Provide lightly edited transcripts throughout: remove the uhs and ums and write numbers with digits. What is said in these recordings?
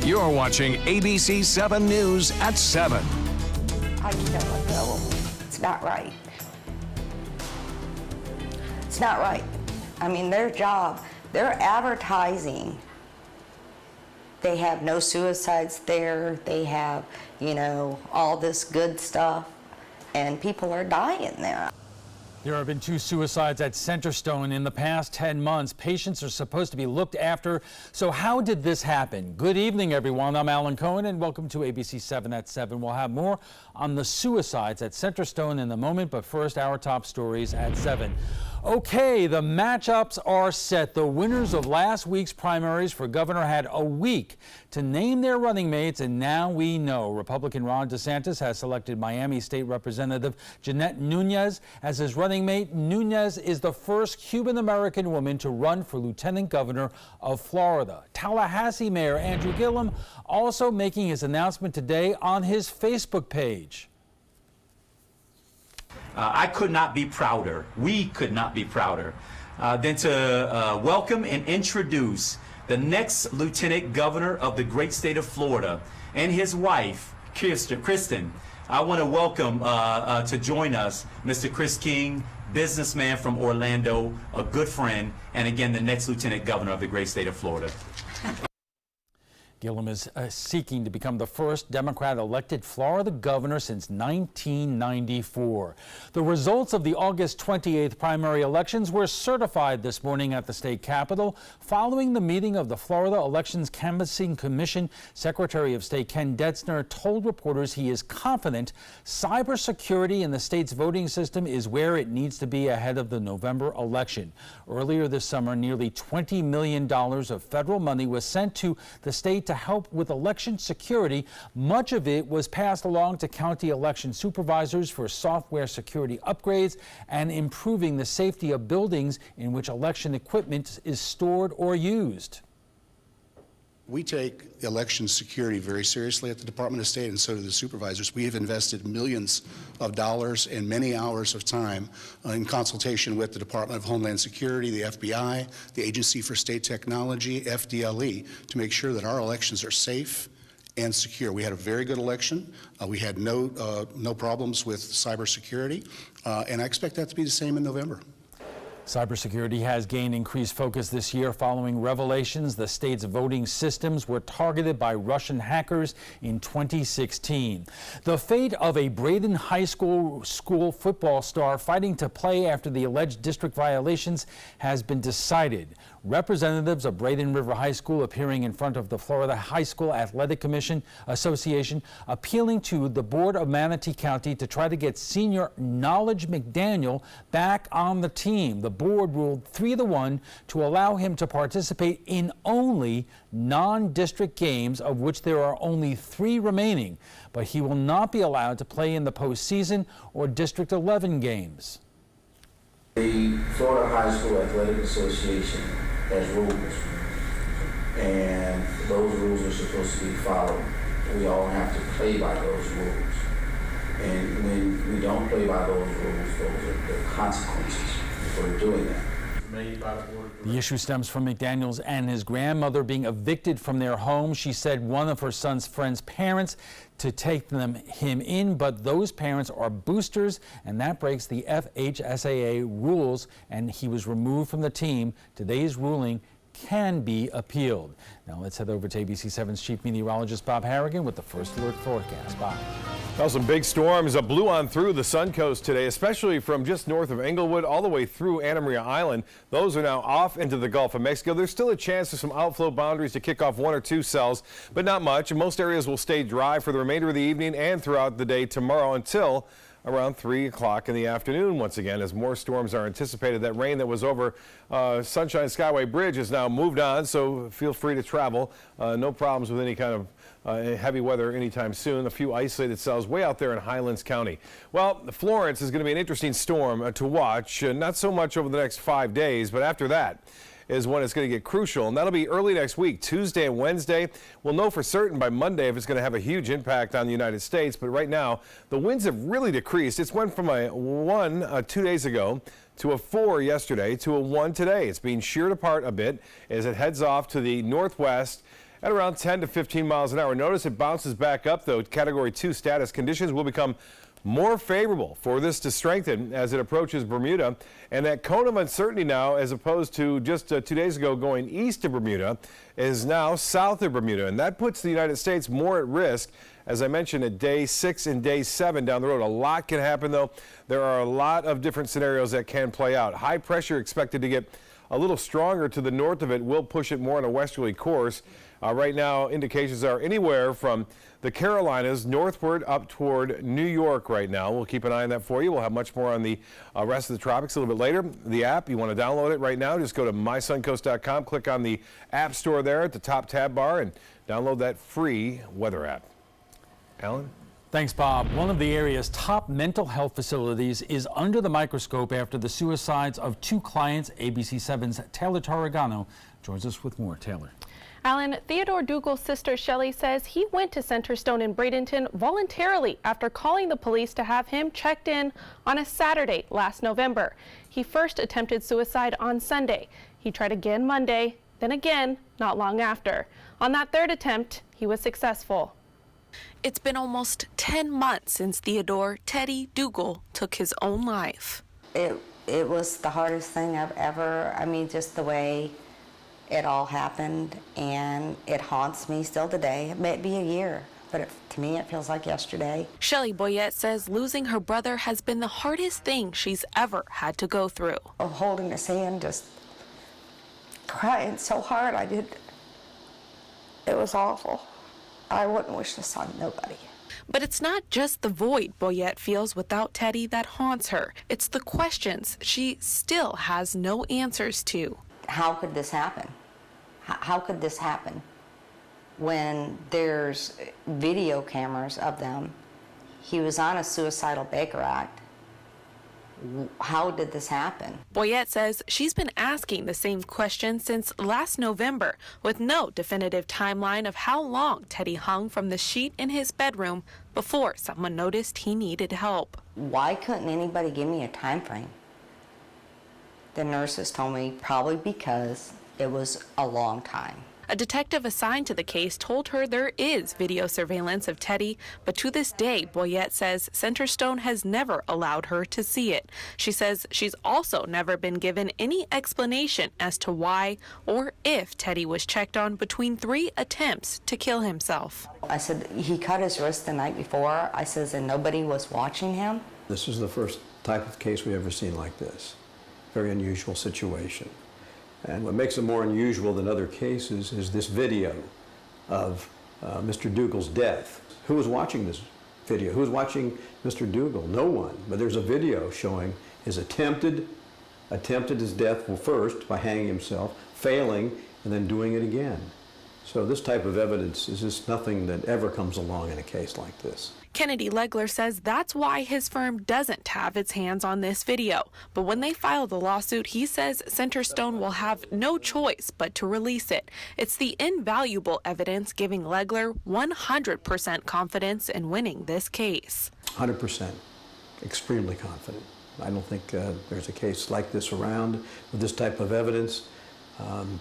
You're watching ABC7 News at 7. I can't let go. It's not right. It's not right. I mean, their job, they're advertising. They have no suicides there. They have, all this good stuff, and people are dying there. There have been 2 suicides at Centerstone in the past 10 months. Patients are supposed to be looked after. So how did this happen? Good evening, everyone. I'm Alan Cohen, and welcome to ABC7 at 7. We'll have more on the suicides at Centerstone in a moment, but first, our top stories at 7. Okay, the matchups are set. The winners of last week's primaries for governor had a week to name their running mates, and now we know. Republican Ron DeSantis has selected Miami State Representative Jeanette Nunez as his running mate. Nunez is the first Cuban-American woman to run for lieutenant governor of Florida. Tallahassee Mayor Andrew Gillum also making his announcement today on his Facebook page. I could not be prouder, we could not be prouder than to welcome and introduce the next Lieutenant Governor of the great state of Florida and his wife, Kristen. I want to welcome to join us Mr. Chris King, businessman from Orlando, a good friend, and again, the next Lieutenant Governor of the great state of Florida. Gillum is seeking to become the first Democrat-elected Florida governor since 1994. The results of the August 28th primary elections were certified this morning at the state capitol. Following the meeting of the Florida Elections Canvassing Commission, Secretary of State Ken Detzner told reporters he is confident cybersecurity in the state's voting system is where it needs to be ahead of the November election. Earlier this summer, nearly $20 million of federal money was sent to the state to help with election security. Much of it was passed along to county election supervisors for software security upgrades and improving the safety of buildings in which election equipment is stored or used. We take election security very seriously at the Department of State, and so do the supervisors. We have invested millions of dollars and many hours of time in consultation with the Department of Homeland Security, the FBI, the Agency for State Technology, FDLE, to make sure that our elections are safe and secure. We had a very good election. We had no problems with cybersecurity, and I expect that to be the same in November. Cybersecurity has gained increased focus this year following revelations the state's voting systems were targeted by Russian hackers in 2016. The fate of a Braden High School football star fighting to play after the alleged district violations has been decided. Representatives of Braden River High School appearing in front of the Florida High School Athletic Commission Association appealing to the Board of Manatee County to try to get senior Knowledge McDaniel back on the team. The board ruled 3-1 to allow him to participate in only non-district games, of which there are only 3 remaining, but he will not be allowed to play in the postseason or District 11 games. The Florida High School Athletic Association has rules, and those rules are supposed to be followed. We all have to play by those rules, and when we don't play by those rules, those are the consequences for doing that. The issue stems from McDaniels and his grandmother being evicted from their home. She said one of her son's friend's parents to take him in, but those parents are boosters, and that breaks the FHSAA rules, and he was removed from the team. Today's ruling can be appealed. Now let's head over to ABC7's chief meteorologist Bob Harrigan with the first alert forecast. Bob. Well, some big storms blew on through the Suncoast today, especially from just north of Englewood all the way through Anna Maria Island. Those are now off into the Gulf of Mexico. There's still a chance of some outflow boundaries to kick off 1 or 2 cells, but not much. Most areas will stay dry for the remainder of the evening and throughout the day tomorrow until around 3 o'clock in the afternoon once again, as more storms are anticipated. That rain that was over Sunshine Skyway Bridge has now moved on, so feel free to travel. No problems with any kind of heavy weather anytime soon. A few isolated cells way out there in Highlands County. Well, Florence is going to be an interesting storm to watch, not so much over the next 5 days, but after that is when it's going to get crucial, and that'll be early next week, Tuesday and Wednesday. We'll know for certain by Monday if it's going to have a huge impact on the United States, but right now the winds have really decreased. It's went from a 1 2 days ago to a 4 yesterday to a 1 today. It's being sheared apart a bit as it heads off to the northwest at around 10 to 15 miles an hour. Notice it bounces back up, though. Category 2 status conditions will become more favorable for this to strengthen as it approaches Bermuda. And that cone of uncertainty now, as opposed to just 2 days ago going east of Bermuda, is now south of Bermuda. And that puts the United States more at risk, as I mentioned, at day 6 and day 7 down the road. A lot can happen, though. There are a lot of different scenarios that can play out. High pressure expected to get a little stronger to the north of it, will push it more on a westerly course. Right now, indications are anywhere from the Carolinas northward up toward New York right now. We'll keep an eye on that for you. We'll have much more on the rest of the tropics a little bit later. The app, you want to download it right now, just go to mysuncoast.com, click on the App Store there at the top tab bar, and download that free weather app. Alan? Thanks, Bob. One of the area's top mental health facilities is under the microscope after the suicides of 2 clients. ABC7's Taylor Tarragano joins us with more. Taylor. Alan, Theodore Dougal's sister Shelley says he went to Centerstone in Bradenton voluntarily after calling the police to have him checked in on a Saturday last November. He first attempted suicide on Sunday. He tried again Monday, then again not long after. On that third attempt, he was successful. It's been almost 10 months since Theodore Teddy Dougal took his own life. It was the hardest thing I've ever, just the way it all happened, and it haunts me still today. It may be a year, but to me it feels like yesterday. Shelley Boyette says losing her brother has been the hardest thing she's ever had to go through. Holding his hand, just crying so hard, it was awful. I wouldn't wish this on nobody. But it's not just the void Boyette feels without Teddy that haunts her. It's the questions she still has no answers to. How could this happen? How could this happen when there's video cameras of them? He was on a suicidal Baker Act. How did this happen? Boyette says she's been asking the same question since last November, with no definitive timeline of how long Teddy hung from the sheet in his bedroom before someone noticed he needed help. Why couldn't anybody give me a time frame? The nurses told me probably because it was a long time. A detective assigned to the case told her there is video surveillance of Teddy, but to this day, Boyette says Centerstone has never allowed her to see it. She says she's also never been given any explanation as to why or if Teddy was checked on between 3 attempts to kill himself. I said, he cut his wrist the night before. I says, and nobody was watching him. This is the first type of case we've ever seen like this. Very unusual situation. And what makes it more unusual than other cases is this video of Mr. Dougal's death. Who was watching this video? Who was watching Mr. Dougal? No one. But there's a video showing his attempted his death first by hanging himself, failing, and then doing it again. So this type of evidence is just nothing that ever comes along in a case like this. Kennedy Legler says that's why his firm doesn't have its hands on this video. But when they file the lawsuit, he says Centerstone will have no choice but to release it. It's the invaluable evidence giving Legler 100% confidence in winning this case. 100%. Extremely confident. I don't think there's a case like this around with this type of evidence.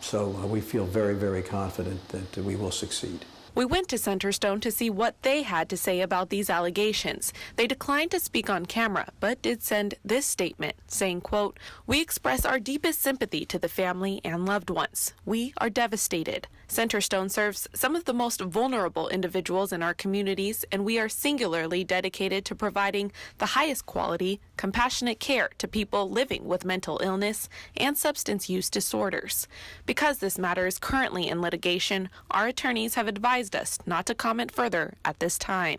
So we feel very, very confident that we will succeed. We went to Centerstone to see what they had to say about these allegations. They declined to speak on camera, but did send this statement saying, quote, "We express our deepest sympathy to the family and loved ones. We are devastated. Centerstone serves some of the most vulnerable individuals in our communities, and we are singularly dedicated to providing the highest quality, compassionate care to people living with mental illness and substance use disorders. Because this matter is currently in litigation, our attorneys have advised us not to comment further at this time."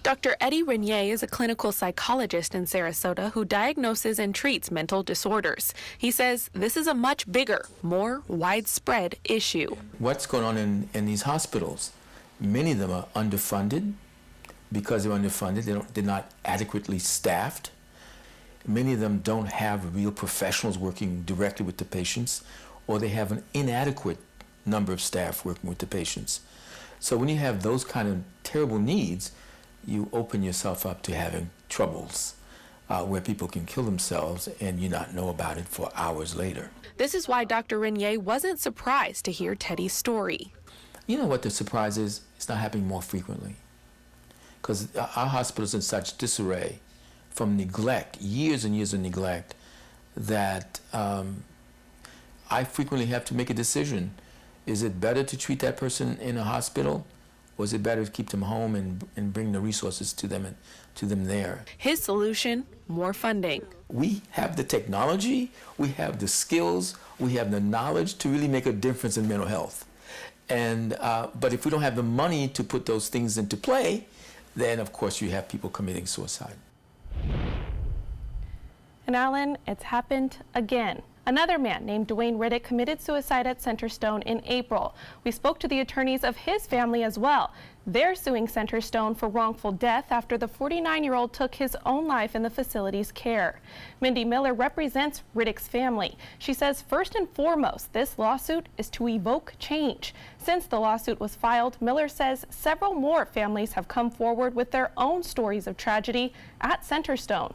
Dr. Eddie Renier is a clinical psychologist in Sarasota who diagnoses and treats mental disorders. He says this is a much bigger, more widespread issue. What's going on in these hospitals? Many of them are underfunded. Because they're underfunded, they're not adequately staffed. Many of them don't have real professionals working directly with the patients, or they have an inadequate number of staff working with the patients. So when you have those kind of terrible needs, you open yourself up to having troubles. where people can kill themselves and you not know about it for hours later. This is why Dr. Renier wasn't surprised to hear Teddy's story. You know what the surprise is? It's not happening more frequently. Because our hospital's in such disarray from neglect, years and years of neglect, that I frequently have to make a decision. Is it better to treat that person in a hospital, or is it better to keep them home and bring the resources to them there? His solution, more funding. We have the technology, we have the skills, we have the knowledge to really make a difference in mental health. And but if we don't have the money to put those things into play, then of course you have people committing suicide. And Alan, it's happened again. Another man named Dwayne Riddick committed suicide at Centerstone in April. We spoke to the attorneys of his family as well. They're suing Centerstone for wrongful death after the 49-year-old took his own life in the facility's care. Mindy Miller represents Riddick's family. She says first and foremost, this lawsuit is to evoke change. Since the lawsuit was filed, Miller says several more families have come forward with their own stories of tragedy at Centerstone.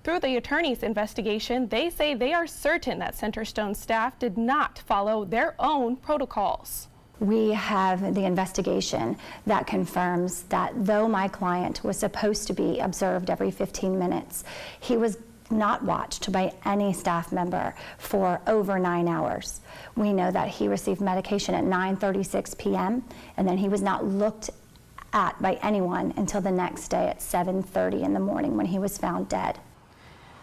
Through the attorney's investigation, they say they are certain that Centerstone staff did not follow their own protocols. We have the investigation that confirms that though my client was supposed to be observed every 15 minutes, he was not watched by any staff member for over 9 hours. We know that he received medication at 9:36 p.m. and then he was not looked at by anyone until the next day at 7:30 in the morning when he was found dead.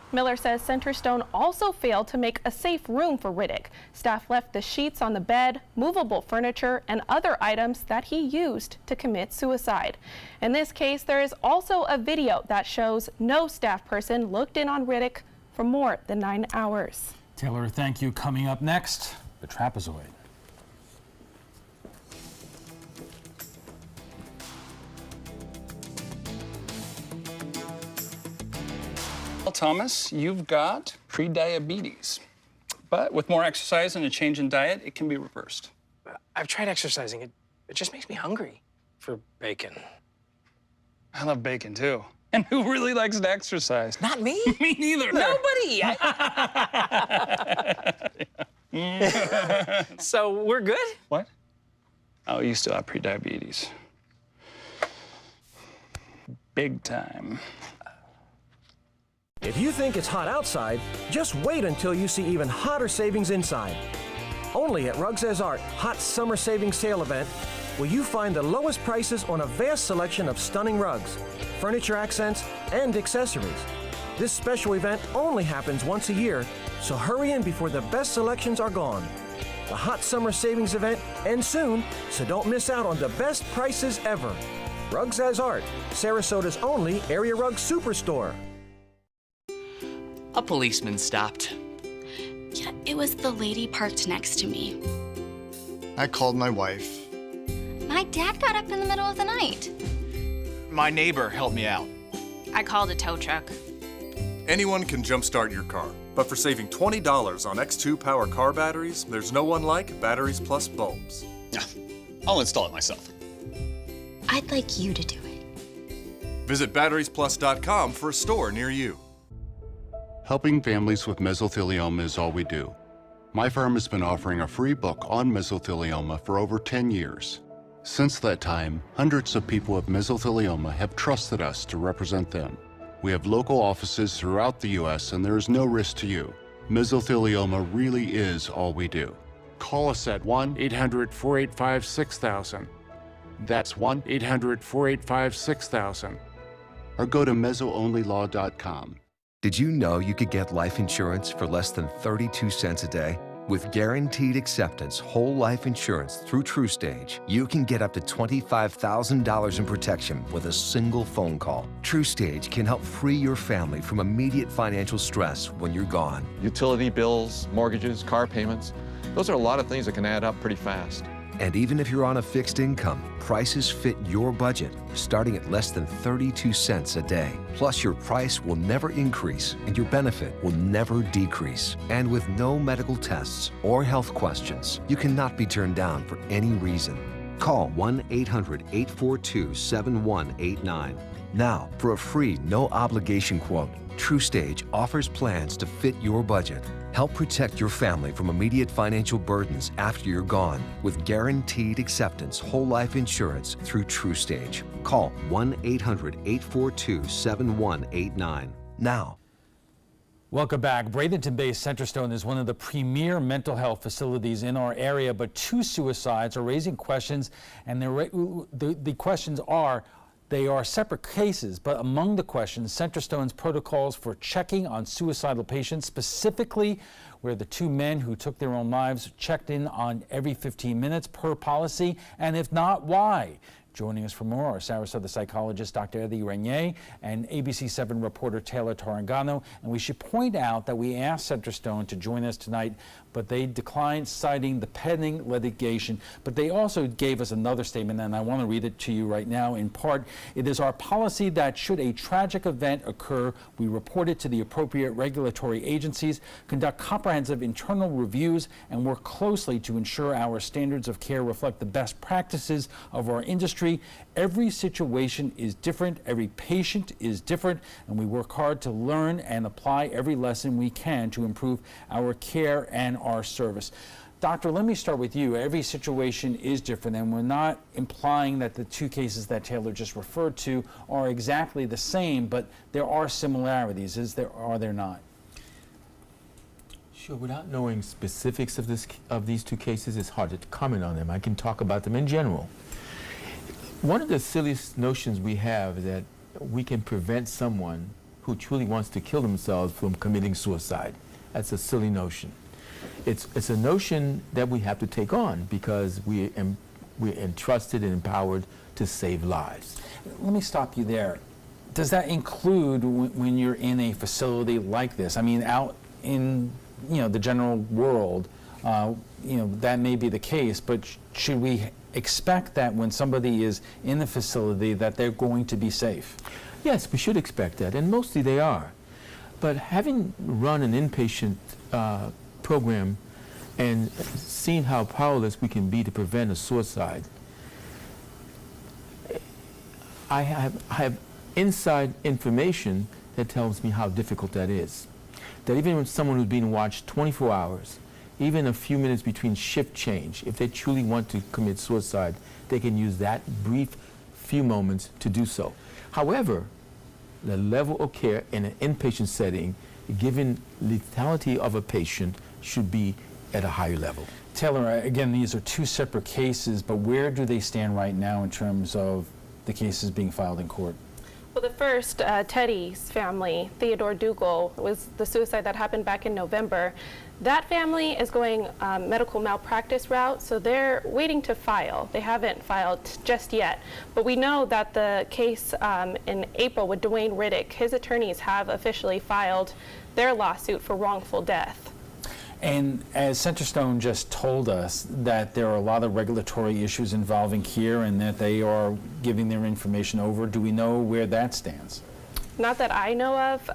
Miller says Centerstone also failed to make a safe room for Riddick. Staff left the sheets on the bed, movable furniture, and other items that he used to commit suicide. In this case, there is also a video that shows no staff person looked in on Riddick for more than 9 hours. Taylor, thank you. Coming up next, the trapezoid. Thomas, you've got pre-diabetes, but with more exercise and a change in diet, it can be reversed. I've tried exercising. It just makes me hungry for bacon. I love bacon, too. And who really likes to exercise? Not me. Me neither. Nobody. So we're good? What? Oh, you still have pre-diabetes. Big time. If you think it's hot outside, just wait until you see even hotter savings inside. Only at Rugs As Art Hot Summer Savings Sale event will you find the lowest prices on a vast selection of stunning rugs, furniture accents, and accessories. This special event only happens once a year, so hurry in before the best selections are gone. The Hot Summer Savings event ends soon, so don't miss out on the best prices ever. Rugs As Art, Sarasota's only area rug superstore. A policeman stopped. Yeah, it was the lady parked next to me. I called my wife. My dad got up in the middle of the night. My neighbor helped me out. I called a tow truck. Anyone can jumpstart your car, but for saving $20 on X2 Power car batteries, there's no one like Batteries Plus bulbs. I'll install it myself. I'd like you to do it. Visit batteriesplus.com for a store near you. Helping families with mesothelioma is all we do. My firm has been offering a free book on mesothelioma for over 10 years. Since that time, hundreds of people with mesothelioma have trusted us to represent them. We have local offices throughout the U.S. and there is no risk to you. Mesothelioma really is all we do. Call us at 1-800-485-6000. That's 1-800-485-6000. Or go to mesoonlylaw.com. Did you know you could get life insurance for less than 32 cents a day? With guaranteed acceptance whole life insurance through TrueStage, you can get up to $25,000 in protection with a single phone call. TrueStage can help free your family from immediate financial stress when you're gone. Utility bills, mortgages, car payments, those are a lot of things that can add up pretty fast. And even if you're on a fixed income, prices fit your budget, starting at less than 32 cents a day. Plus, your price will never increase and your benefit will never decrease. And with no medical tests or health questions, you cannot be turned down for any reason. Call 1-800-842-7189. Now, for a free, no-obligation quote, TrueStage offers plans to fit your budget. Help protect your family from immediate financial burdens after you're gone with guaranteed acceptance whole life insurance through TrueStage. Call 1-800-842-7189 now. Welcome back. Bradenton-based Centerstone is one of the premier mental health facilities in our area, but 2 suicides are raising questions, and the questions are, they are separate cases, but among the questions, Centerstone's protocols for checking on suicidal patients, specifically where the 2 men who took their own lives checked in on every 15 minutes per policy, and if not, why? Joining us for more are Sarasota psychologist Dr. Eddie Renier and ABC7 reporter Taylor Torringano. And we should point out that we asked Centerstone to join us tonight, but they declined, citing the pending litigation. But they also gave us another statement, and I want to read it to you right now. In part, it is our policy that should a tragic event occur, we report it to the appropriate regulatory agencies, conduct comprehensive internal reviews, and work closely to ensure our standards of care reflect the best practices of our industry. Every situation is different, every patient is different, and we work hard to learn and apply every lesson we can to improve our care and our service. Doctor, let me start with you. Every situation is different, and we're not implying that the 2 cases that Taylor just referred to are exactly the same, but there are similarities. Are there not? Sure, without knowing specifics of these 2 cases, it's hard to comment on them. I can talk about them in general. One of the silliest notions we have is that we can prevent someone who truly wants to kill themselves from committing suicide. That's a silly notion. It's a notion that we have to take on because we're entrusted and empowered to save lives. Let me stop you there. Does that include when you're in a facility like this? I mean, out in the general world, that may be the case, but should we expect that when somebody is in the facility that they're going to be safe? Yes, we should expect that, and mostly they are. But having run an inpatient program and seen how powerless we can be to prevent a suicide, I have inside information that tells me how difficult that is. That even when someone who's being watched 24 hours, even a few minutes between shift change, if they truly want to commit suicide, they can use that brief few moments to do so. However, the level of care in an inpatient setting, given lethality of a patient, should be at a higher level. Taylor, again, these are 2 separate cases, but where do they stand right now in terms of the cases being filed in court? Well, the first, Teddy's family, Theodore Dougal, was the suicide that happened back in November. That family is going medical malpractice route, so they're waiting to file. They haven't filed just yet. But we know that the case in April with Dwayne Riddick, his attorneys have officially filed their lawsuit for wrongful death. And as Centerstone just told us that there are a lot of regulatory issues involving here and that they are giving their information over, do we know where that stands? Not that I know of.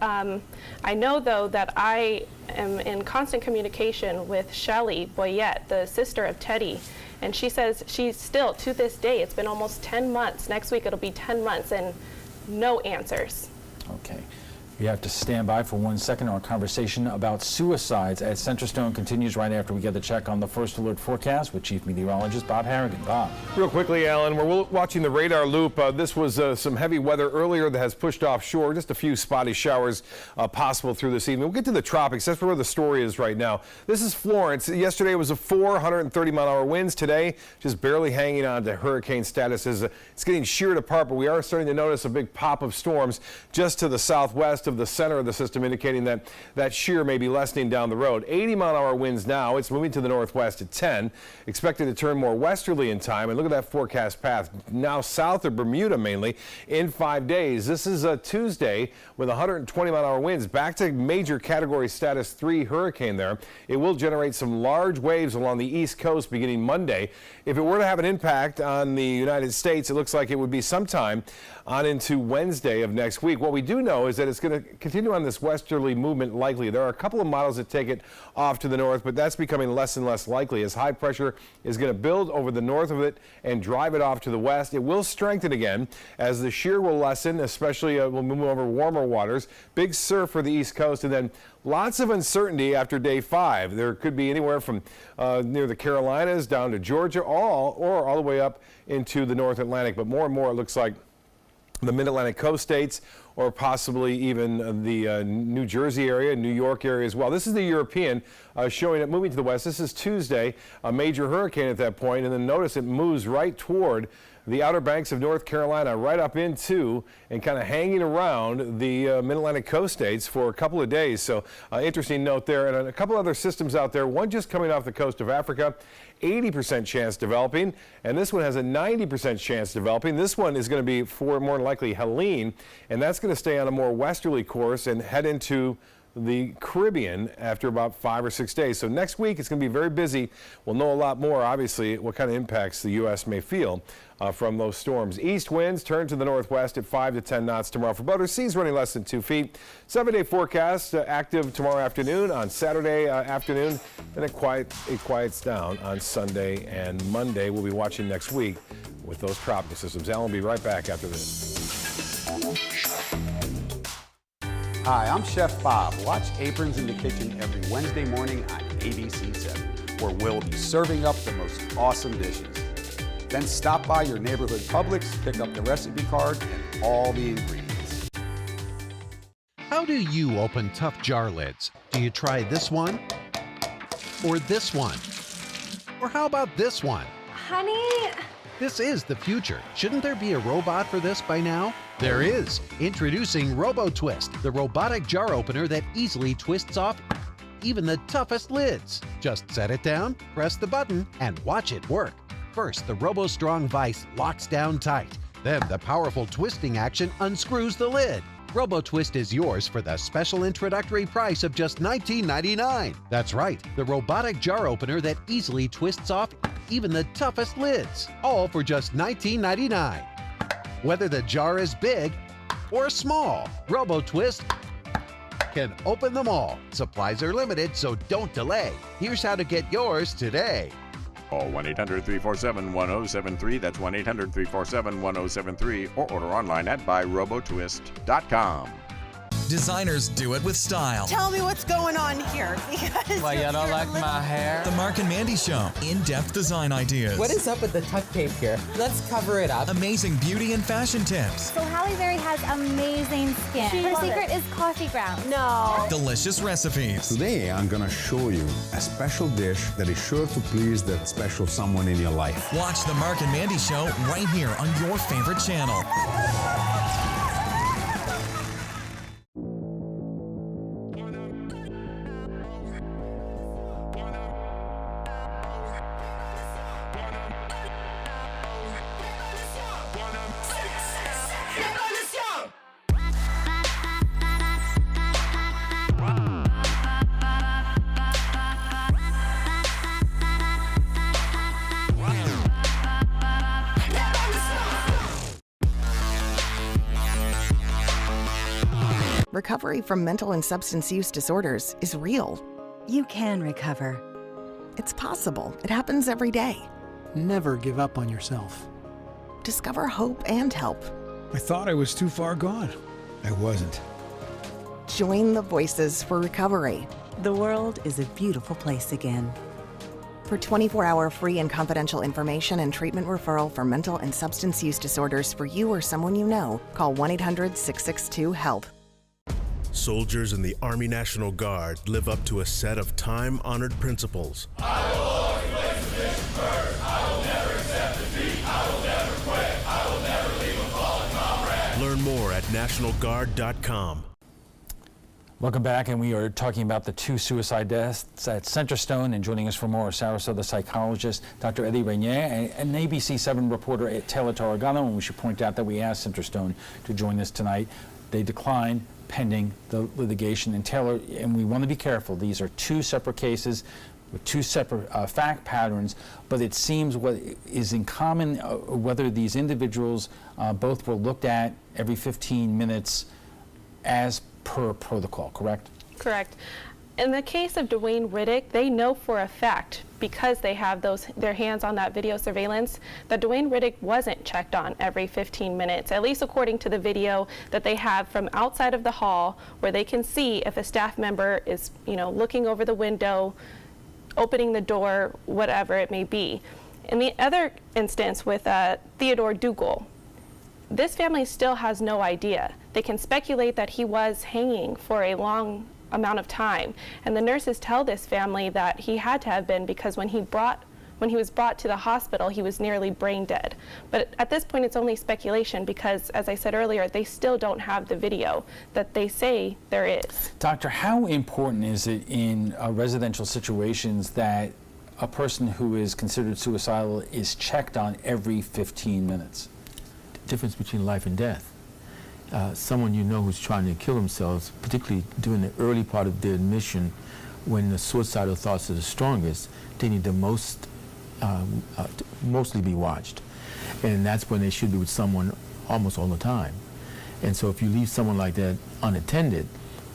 I know, though, that I am in constant communication with Shelley Boyette, the sister of Teddy, and she says she's still, to this day, it's been almost 10 months. Next week it'll be 10 months and no answers. Okay. You have to stand by for 1 second. Our conversation about suicides at Centerstone continues right after we get the check on the First Alert forecast with Chief Meteorologist Bob Harrigan. Bob. Real quickly, Alan, we're watching the radar loop. This was some heavy weather earlier that has pushed offshore. Just a few spotty showers possible through this evening. We'll get to the tropics. That's where the story is right now. This is Florence. Yesterday was a 430-mile-an-hour winds. Today, just barely hanging on to hurricane status as it's getting sheared apart, but we are starting to notice a big pop of storms just to the southwest of the center of the system, indicating that that shear may be lessening down the road. 80-mile-an-hour winds now. It's moving to the northwest at 10. Expected to turn more westerly in time. And look at that forecast path. Now south of Bermuda mainly in 5 days. This is a Tuesday with 120-mile-an-hour winds. Back to major category status 3 hurricane there. It will generate some large waves along the east coast beginning Monday. If it were to have an impact on the United States, it looks like it would be sometime on into Wednesday of next week. What we do know is that it's going going to continue on this westerly movement likely. There are a couple of models that take it off to the north, but that's becoming less and less likely as high pressure is going to build over the north of it and drive it off to the west. It will strengthen again as the shear will lessen, especially we'll move over warmer waters. Big surf for the East Coast, and then lots of uncertainty after day 5. There could be anywhere from near the Carolinas down to Georgia, all the way up into the North Atlantic. But more and more it looks like the mid-Atlantic coast states, or possibly even the New Jersey area, New York area as well. This is the European showing it moving to the west. This is Tuesday, a major hurricane at that point, and then notice it moves right toward the Outer Banks of North Carolina, right up into and kind of hanging around the mid-Atlantic coast states for a couple of days. So interesting note there. And a couple other systems out there, one just coming off the coast of Africa, 80% chance developing, and this one has a 90% chance developing. This one is going to be more than likely Helene, and that's going to stay on a more westerly course and head into the Caribbean after about 5 or 6 days. So next week it's going to be very busy. We'll know a lot more, obviously, what kind of impacts the U.S. may feel from those storms. East winds turn to the northwest at 5 to 10 knots tomorrow for boaters. Seas running less than 2 feet. 7-day forecast active tomorrow afternoon, on Saturday afternoon, then it quiets down on Sunday and Monday. We'll be watching next week with those tropical systems. Alan will be right back after this. Hi, I'm Chef Bob. Watch Aprons in the Kitchen every Wednesday morning on ABC7, where we'll be serving up the most awesome dishes. Then stop by your neighborhood Publix, pick up the recipe card and all the ingredients. How do you open tough jar lids? Do you try this one? Or this one? Or how about this one? Honey? This is the future. Shouldn't there be a robot for this by now? There is. Introducing RoboTwist, the robotic jar opener that easily twists off even the toughest lids. Just set it down, press the button, and watch it work. First, the RoboStrong vise locks down tight. Then the powerful twisting action unscrews the lid. RoboTwist is yours for the special introductory price of just $19.99. That's right, the robotic jar opener that easily twists off even the toughest lids, all for just $19.99. Whether the jar is big or small, RoboTwist can open them all. Supplies are limited, so don't delay. Here's how to get yours today. Call 1-800-347-1073. That's 1-800-347-1073. Or order online at buyrobotwist.com. Designers do it with style. Tell me what's going on here. Why, you don't like my hair? The Mark and Mandy Show. In-depth design ideas. What is up with the tuck tape here? Let's cover it up. Amazing beauty and fashion tips. So Halle Berry has amazing skin. Her secret is coffee grounds. No. Delicious recipes. Today, I'm going to show you a special dish that is sure to please that special someone in your life. Watch the Mark and Mandy Show right here on your favorite channel. Recovery from mental and substance use disorders is real. You can recover. It's possible. It happens every day. Never give up on yourself. Discover hope and help. I thought I was too far gone. I wasn't. Join the Voices for Recovery. The world is a beautiful place again. For 24-hour free and confidential information and treatment referral for mental and substance use disorders for you or someone you know, call 1-800-662-HELP. Soldiers in the Army National Guard live up to a set of time-honored principles. I will always place the mission first. I will never accept defeat. I will never quit. I will never leave a fallen comrade. Learn more at nationalguard.com. Welcome back, and we are talking about the 2 suicide deaths at Centerstone, and joining us for more, Sarasota psychologist Dr. Eddie Renier and ABC7 reporter Taylor Tarragano. And we should point out that we asked Centerstone to join us tonight. They declined pending the litigation. And Taylor, and we want to be careful, these are 2 separate cases with 2 separate fact patterns, but it seems what is in common, whether these individuals both were looked at every 15 minutes as per protocol, correct? Correct. In the case of Dwayne Riddick, they know for a fact, because they have their hands on that video surveillance, that Dwayne Riddick wasn't checked on every 15 minutes, at least according to the video that they have from outside of the hall, where they can see if a staff member is, looking over the window, opening the door, whatever it may be. In the other instance with Theodore Dougal, this family still has no idea. They can speculate that he was hanging for a long amount of time, and the nurses tell this family that he had to have been, because when he was brought to the hospital, he was nearly brain dead. But at this point, it's only speculation because, as I said earlier, they still don't have the video that they say there is. Doctor, how important is it in residential situations that a person who is considered suicidal is checked on every 15 minutes? The difference between life and death. Someone you know who's trying to kill themselves, particularly during the early part of their admission, when the suicidal thoughts are the strongest, they need the mostly be watched. And that's when they should be with someone almost all the time. And so if you leave someone like that unattended,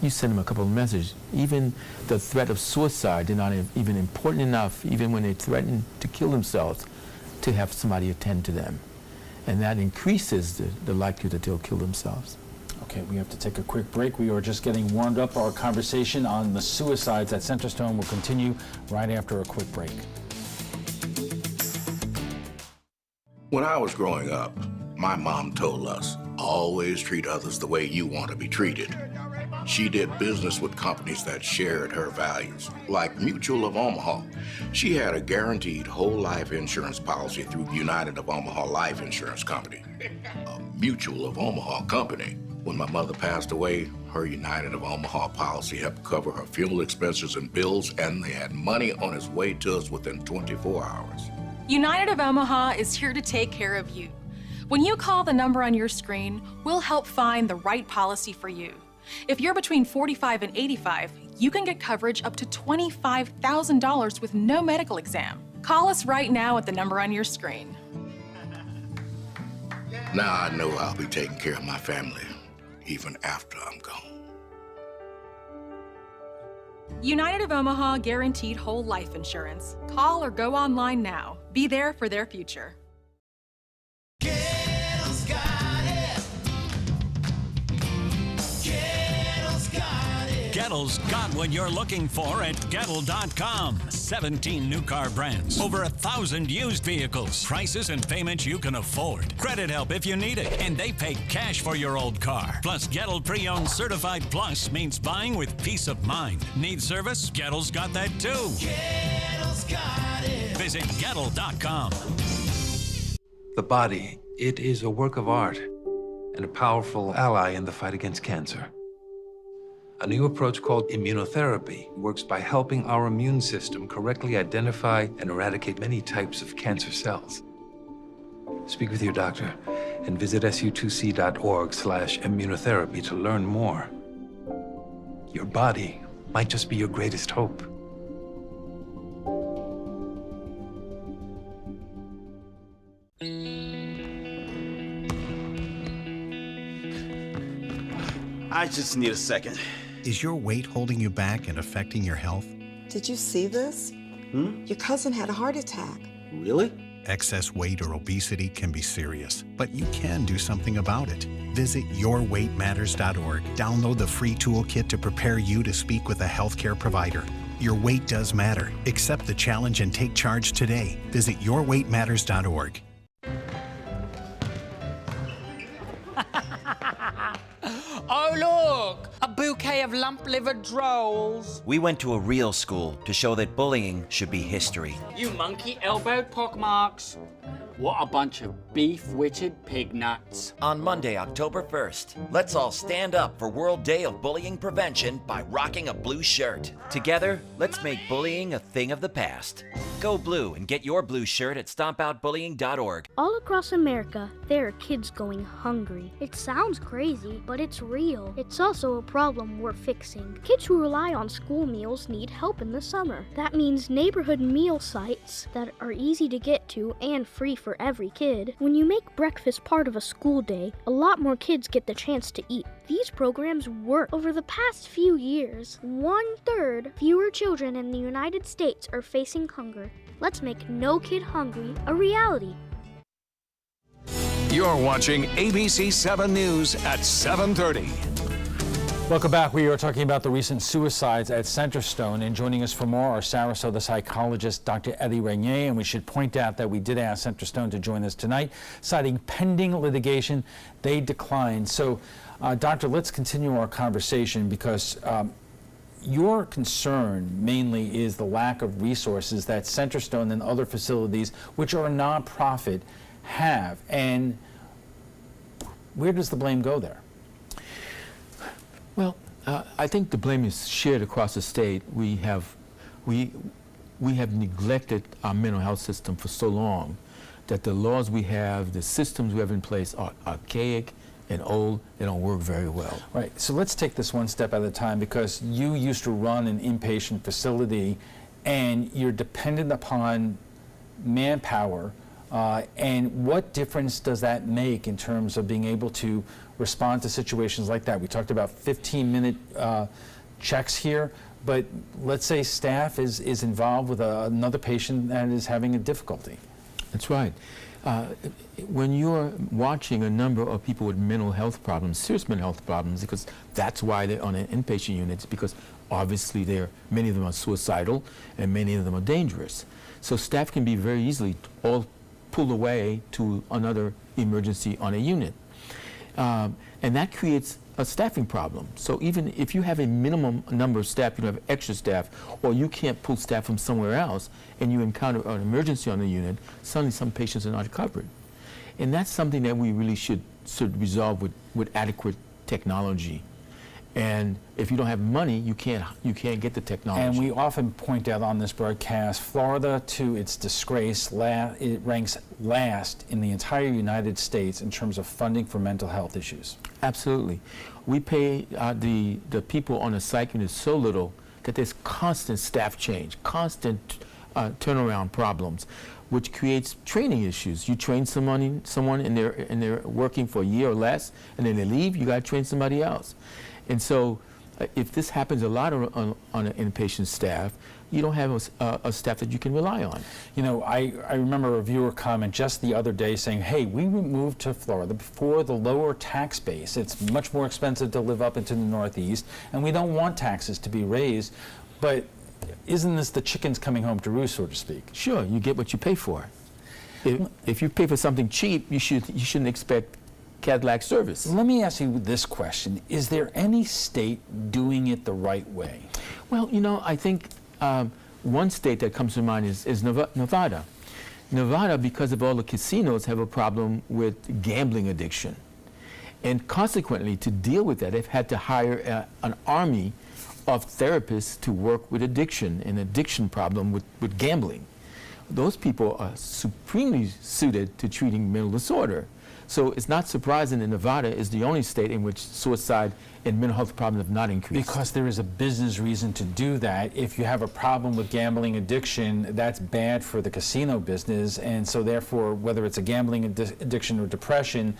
you send them a couple of messages. Even the threat of suicide, they're not even important enough, even when they threaten to kill themselves, to have somebody attend to them. And that increases the likelihood that they'll kill themselves. Okay, we have to take a quick break. We are just getting warmed up. Our conversation on the suicides at Centerstone will continue right after a quick break. When I was growing up, my mom told us, always treat others the way you want to be treated. She did business with companies that shared her values, like Mutual of Omaha. She had a guaranteed whole life insurance policy through United of Omaha Life Insurance Company, a Mutual of Omaha company. When my mother passed away, her United of Omaha policy helped cover her funeral expenses and bills, and they had money on its way to us within 24 hours. United of Omaha is here to take care of you. When you call the number on your screen, we'll help find the right policy for you. If you're between 45 and 85, you can get coverage up to $25,000 with no medical exam. Call us right now at the number on your screen. Now I know I'll be taking care of my family, even after I'm gone. United of Omaha guaranteed whole life insurance. Call or go online now. Be there for their future. Gettle's got what you're looking for at Gettle.com. 17 new car brands, over 1,000 used vehicles, prices and payments you can afford, credit help if you need it, and they pay cash for your old car. Plus, Gettle Pre-Owned Certified Plus means buying with peace of mind. Need service? Gettle's got that too. Gettle's got it. Visit Gettle.com. The body, it is a work of art and a powerful ally in the fight against cancer. A new approach called immunotherapy works by helping our immune system correctly identify and eradicate many types of cancer cells. Speak with your doctor and visit su2c.org/immunotherapy to learn more. Your body might just be your greatest hope. I just need a second. Is your weight holding you back and affecting your health? Did you see this? Your cousin had a heart attack. Really? Excess weight or obesity can be serious, but you can do something about it. Visit yourweightmatters.org. Download the free toolkit to prepare you to speak with a healthcare provider. Your weight does matter. Accept the challenge and take charge today. Visit yourweightmatters.org. Oh, look! A bouquet of lump-livered drolls. We went to a real school to show that bullying should be history. You monkey-elbowed pockmarks. What a bunch of beef-witted pig nuts. On Monday, October 1st, let's all stand up for World Day of Bullying Prevention by rocking a blue shirt. Together, let's make bullying a thing of the past. Go blue and get your blue shirt at stompoutbullying.org. All across America, there are kids going hungry. It sounds crazy, but it's real. It's also a problem we're fixing. Kids who rely on school meals need help in the summer. That means neighborhood meal sites that are easy to get to and free for for every kid. When you make breakfast part of a school day, a lot more kids get the chance to eat. These programs work. Over the past few years, 1/3 fewer children in the United States are facing hunger. Let's make No Kid Hungry a reality. You're watching ABC7 News at 7:30. Welcome back. We are talking about the recent suicides at Centerstone, and joining us for more are Sarasota psychologist Dr. Eddie Renier, and we should point out that we did ask Centerstone to join us tonight, citing pending litigation. They declined. So, Doctor, let's continue our conversation because your concern mainly is the lack of resources that Centerstone and other facilities, which are a nonprofit, have. And where does the blame go there? Well, I think the blame is shared across the state. We have neglected our mental health system for so long that the laws we have, the systems we have in place are archaic and old. They don't work very well. Right. So let's take this one step at a time, because you used to run an inpatient facility and you're dependent upon manpower. And what difference does that make in terms of being able to respond to situations like that? We talked about 15-minute checks here, but let's say staff is involved with another patient that is having a difficulty. That's right. When you're watching a number of people with mental health problems, serious mental health problems, because that's why they're on an inpatient units, because obviously many of them are suicidal and many of them are dangerous. So staff can be very easily all pulled away to another emergency on a unit. And that creates a staffing problem. So even if you have a minimum number of staff, you don't have extra staff, or you can't pull staff from somewhere else, and you encounter an emergency on the unit, suddenly some patients are not covered. And that's something that we really should resolve with adequate technology. And if you don't have money, you can't get the technology. And we often point out on this broadcast, Florida, to its disgrace, it ranks last in the entire United States in terms of funding for mental health issues. Absolutely. We pay the people on the psych unit so little that there's constant staff change, constant turnaround problems, which creates training issues. You train someone and they're working for a year or less, and then they leave, you got to train somebody else. And so if this happens a lot on an inpatient staff, you don't have a staff that you can rely on. You know, I remember a viewer comment just the other day saying, hey, we moved to Florida for the lower tax base. It's much more expensive to live up into the Northeast, and we don't want taxes to be raised. But isn't this the chickens coming home to roost, so to speak? Sure, you get what you pay for. If you pay for something cheap, you shouldn't expect Cadillac service. Let me ask you this question. Is there any state doing it the right way? Well, you know, I think one state that comes to mind is Nevada. Nevada, because of all the casinos, have a problem with gambling addiction. And consequently, to deal with that, they've had to hire an army of therapists to work with addiction, an addiction problem with gambling. Those people are supremely suited to treating mental disorder. So it's not surprising that Nevada is the only state in which suicide and mental health problems have not increased. Because there is a business reason to do that. If you have a problem with gambling addiction, that's bad for the casino business, and so therefore, whether it's a gambling addiction or depression,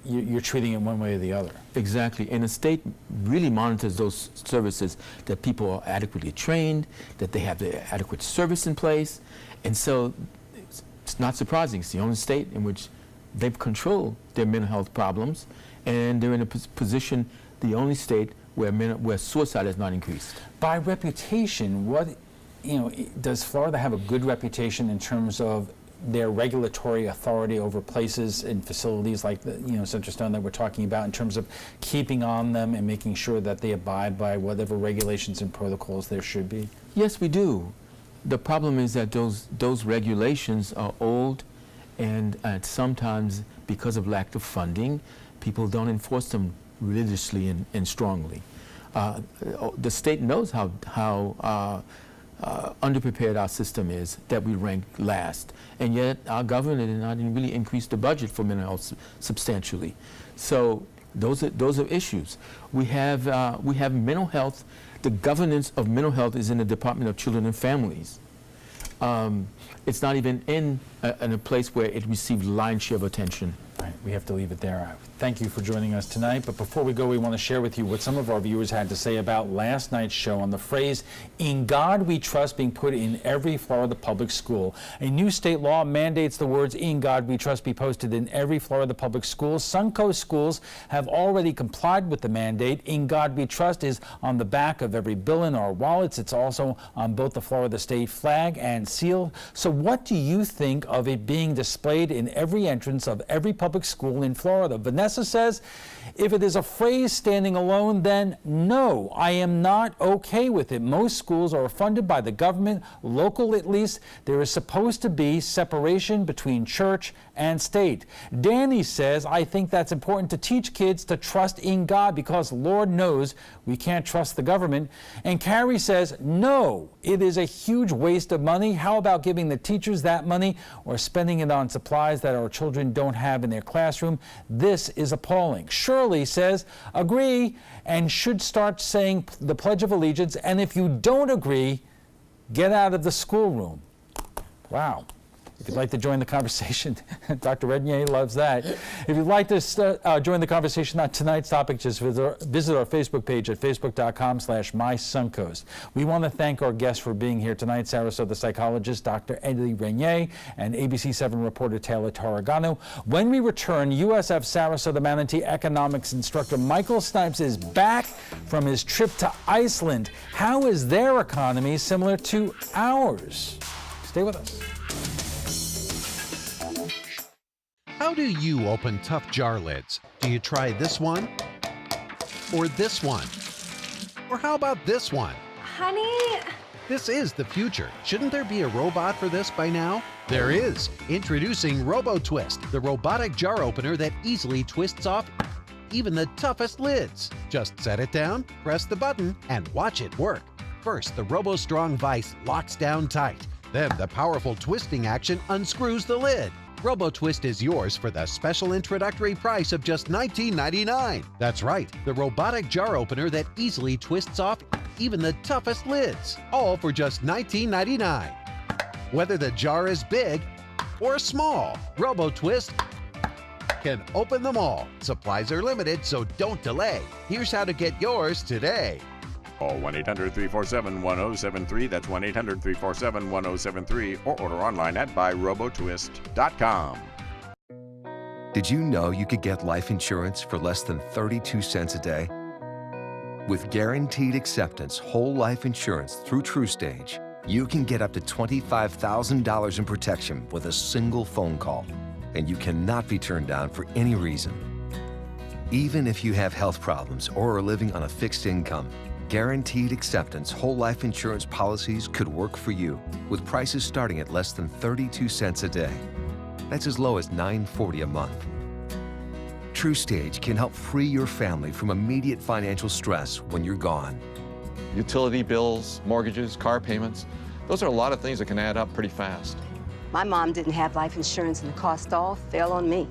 you're treating it one way or the other. Exactly, and the state really monitors those services, that people are adequately trained, that they have the adequate service in place, and so it's not surprising. It's the only state in which they've controlled their mental health problems, and they're in a position, the only state where suicide has not increased. By reputation, does Florida have a good reputation in terms of their regulatory authority over places and facilities like Centerstone that we're talking about, in terms of keeping on them and making sure that they abide by whatever regulations and protocols there should be? Yes, we do. The problem is that those regulations are old, and sometimes, because of lack of funding, people don't enforce them religiously and strongly. The state knows how underprepared our system is, that we rank last, and yet our government did not really increase the budget for mental health substantially. So those are issues. We have mental health. The governance of mental health is in the Department of Children and Families. It's not even in a place where it received lion's share of attention. Right, we have to leave it there. Thank you for joining us tonight. But before we go, we want to share with you what some of our viewers had to say about last night's show on the phrase, "In God We Trust," being put in every Florida public school. A new state law mandates the words "In God We Trust" be posted in every Florida public school. Suncoast schools have already complied with the mandate. "In God We Trust" is on the back of every bill in our wallets. It's also on both the Florida state flag and seal. So what do you think of it being displayed in every entrance of every public school in Florida? Vanessa says, if it is a phrase standing alone, then no, I am not okay with it. Most schools are funded by the government, local at least. There is supposed to be separation between church and state. Danny says, I think that's important to teach kids to trust in God because Lord knows we can't trust the government. And Carrie says, no, it is a huge waste of money. How about giving the teachers that money or spending it on supplies that our children don't have in their classroom? This is appalling. Shirley says, agree, and should start saying the Pledge of Allegiance. And if you don't agree, get out of the schoolroom. Wow. If you'd like to join the conversation, Dr. Renier loves that. If you'd like to join the conversation on tonight's topic, just visit our Facebook page at facebook.com/mysuncoast. We want to thank our guests for being here tonight, Sarasota psychologist Dr. Eddie Renier and ABC7 reporter Taylor Tarragano. When we return, USF Sarasota Manatee economics instructor Michael Snipes is back from his trip to Iceland. How is their economy similar to ours? Stay with us. How do you open tough jar lids? Do you try this one? Or this one? Or how about this one? Honey? This is the future. Shouldn't there be a robot for this by now? There is. Introducing RoboTwist, the robotic jar opener that easily twists off even the toughest lids. Just set it down, press the button, and watch it work. First, the RoboStrong vise locks down tight. Then the powerful twisting action unscrews the lid. RoboTwist is yours for the special introductory price of just $19.99. That's right, the robotic jar opener that easily twists off even the toughest lids, all for just $19.99. Whether the jar is big or small, RoboTwist can open them all. Supplies are limited, so don't delay. Here's how to get yours today. Call 1-800-347-1073. That's 1-800-347-1073. Or order online at buyrobotwist.com. Did you know you could get life insurance for less than 32 cents a day? With guaranteed acceptance whole life insurance through TrueStage, you can get up to $25,000 in protection with a single phone call, and you cannot be turned down for any reason. Even if you have health problems or are living on a fixed income, guaranteed acceptance whole life insurance policies could work for you with prices starting at less than 32 cents a day. That's as low as $9.40 a month. TrueStage can help free your family from immediate financial stress when you're gone. Utility bills, mortgages, car payments, those are a lot of things that can add up pretty fast. My mom didn't have life insurance and the cost all fell on me.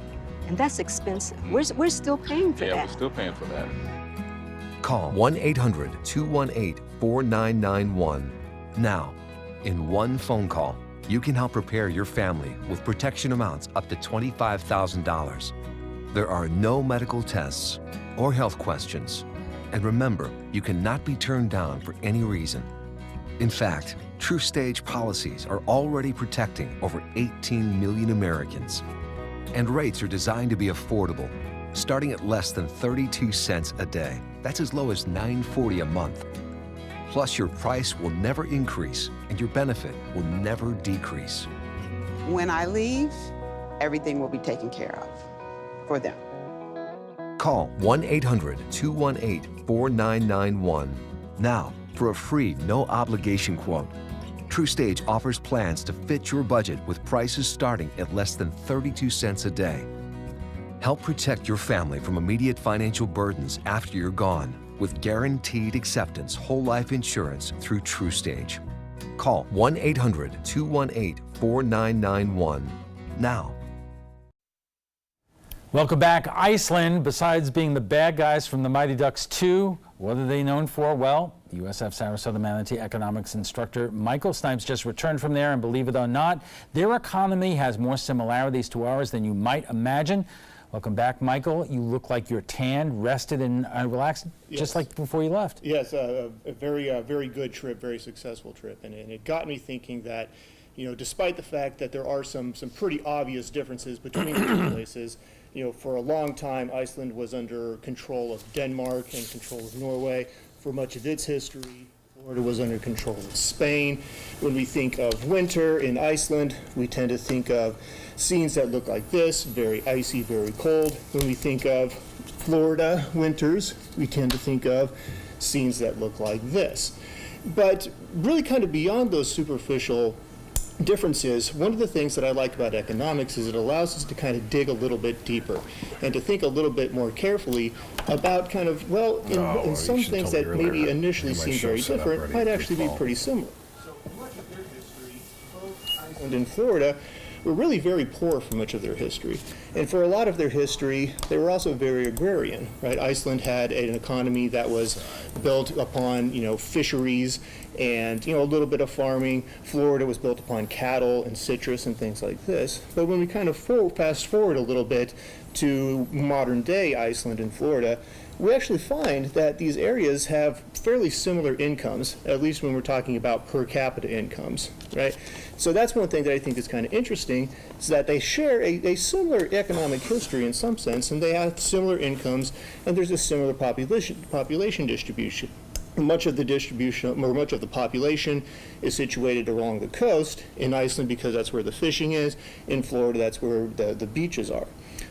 And that's expensive. We're still paying for that. Yeah, we're still paying for that. Call 1-800-218-4991. Now, in one phone call, you can help prepare your family with protection amounts up to $25,000. There are no medical tests or health questions. And remember, you cannot be turned down for any reason. In fact, TrueStage policies are already protecting over 18 million Americans. And rates are designed to be affordable, starting at less than 32 cents a day. That's as low as $9.40 a month. Plus, your price will never increase and your benefit will never decrease. When I leave, everything will be taken care of for them. Call 1-800-218-4991 now for a free, no-obligation quote. TrueStage offers plans to fit your budget with prices starting at less than 32 cents a day. Help protect your family from immediate financial burdens after you're gone with guaranteed acceptance whole life insurance through TrueStage. Call 1-800-218-4991 now. Welcome back. Iceland, besides being the bad guys from the Mighty Ducks 2, what are they known for? Well, The USF Sarasota Manatee economics instructor Michael Snipes just returned from there, and believe it or not, their economy has more similarities to ours than you might imagine. Welcome back, Michael. You look like you're tanned, rested, and relaxed, just like before you left. Yes, a very good trip, very successful trip, and it got me thinking that, you know, despite the fact that there are some pretty obvious differences between the two places, you know, for a long time, Iceland was under control of Denmark and control of Norway for much of its history. Florida was under control of Spain. When we think of winter in Iceland, we tend to think of scenes that look like this, very icy, very cold. When we think of Florida winters, we tend to think of scenes that look like this. But really kind of beyond those superficial differences, one of the things that I like about economics is it allows us to kind of dig a little bit deeper and to think a little bit more carefully about kind of, well, in some things that maybe initially seem very different might actually be pretty similar. So much of their history, both Iceland and Florida, were really very poor for much of their history. And for a lot of their history, they were also very agrarian, right? Iceland had an economy that was built upon, you know, fisheries and, you know, a little bit of farming. Florida was built upon cattle and citrus and things like this. But when we kind of fast forward a little bit to modern day Iceland and Florida, we actually find that these areas have fairly similar incomes, at least when we're talking about per capita incomes, right? So that's one thing that I think is kind of interesting, is that they share a similar economic history in some sense, and they have similar incomes, and there's a similar population distribution. Much of the distribution, or much of the population, is situated along the coast. In Iceland, because that's where the fishing is. In Florida, that's where the beaches are.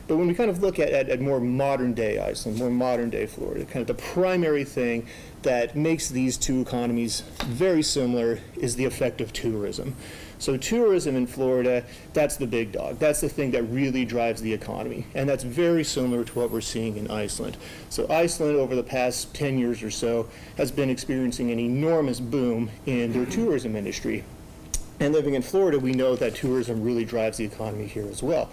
But when we kind of look at more modern day Iceland, more modern day Florida, kind of the primary thing that makes these two economies very similar is the effect of tourism. So tourism in Florida, that's the big dog. That's the thing that really drives the economy. And that's very similar to what we're seeing in Iceland. So Iceland, over the past 10 years or so, has been experiencing an enormous boom in their tourism industry. And living in Florida, we know that tourism really drives the economy here as well.